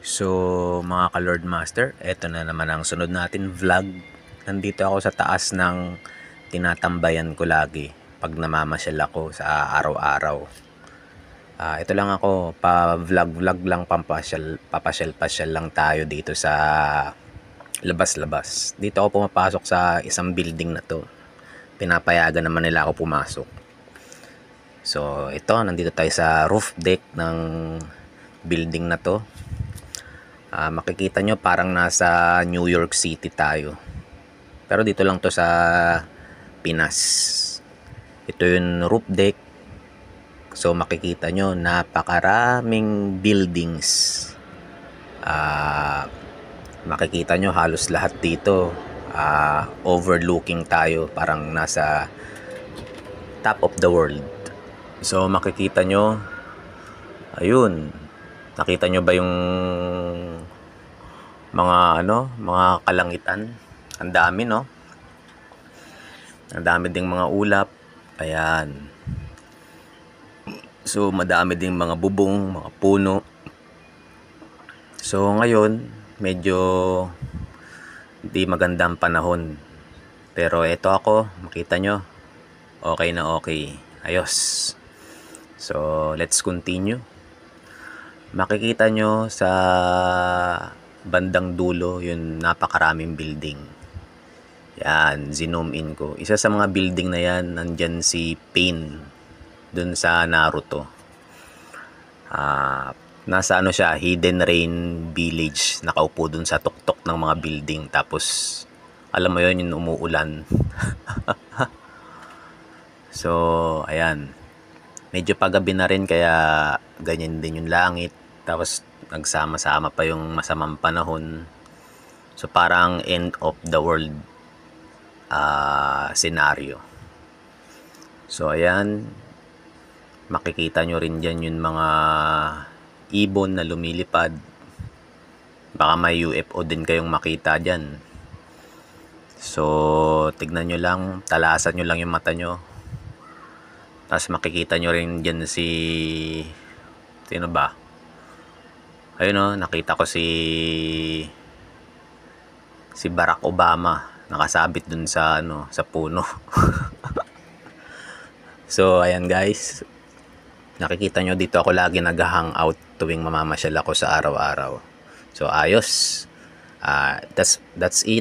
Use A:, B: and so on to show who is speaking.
A: So mga ka-Lord Master, eto na naman ang sunod natin vlog. Nandito ako sa taas ng tinatambayan ko lagi pag namamasyal ako sa araw-araw. Ito lang ako, pa-vlog lang, papasyal lang tayo dito sa labas-labas. Dito ako pumapasok sa isang building na to. Pinapayagan naman nila ako pumasok. So ito, nandito tayo sa roof deck ng building na to. Makikita nyo parang nasa New York City tayo, pero dito lang to sa Pinas. Ito yung roof deck. So makikita nyo napakaraming buildings. Makikita nyo halos lahat dito overlooking tayo, parang nasa top of the world. So makikita nyo, ayun, nakita nyo ba yung mga kalangitan? Ang dami, no? Ang dami ding mga ulap. Ayan. So madami ding mga bubong, mga puno. So ngayon, medyo hindi magandang panahon. Pero eto ako, makita nyo, okay na okay. Ayos. So let's continue. Makikita nyo sa bandang dulo yung napakaraming building. Yan, zoom in ko. Isa sa mga building na yan, nandyan si Pain dun sa Naruto. Nasa siya, Hidden Rain Village. Nakaupo dun sa tuktok ng mga building. Tapos alam mo yun, yung umuulan. So ayan, medyo paggabi na rin, kaya ganyan din yung langit. Tapos nagsama-sama pa yung masamang panahon. So parang end of the world scenario. So ayan, makikita nyo rin dyan yung mga ibon na lumilipad. Baka may UFO din kayong makita dyan. So tignan nyo lang, talasan nyo lang yung mata nyo. Tapos makikita nyo rin dyan sino ba? Ayun, oh, nakita ko si Barack Obama nakasabit dun sa sa puno. So ayan guys, nakikita nyo dito ako lagi nag-hangout tuwing mamamasyal ako sa araw-araw. So ayos. That's it.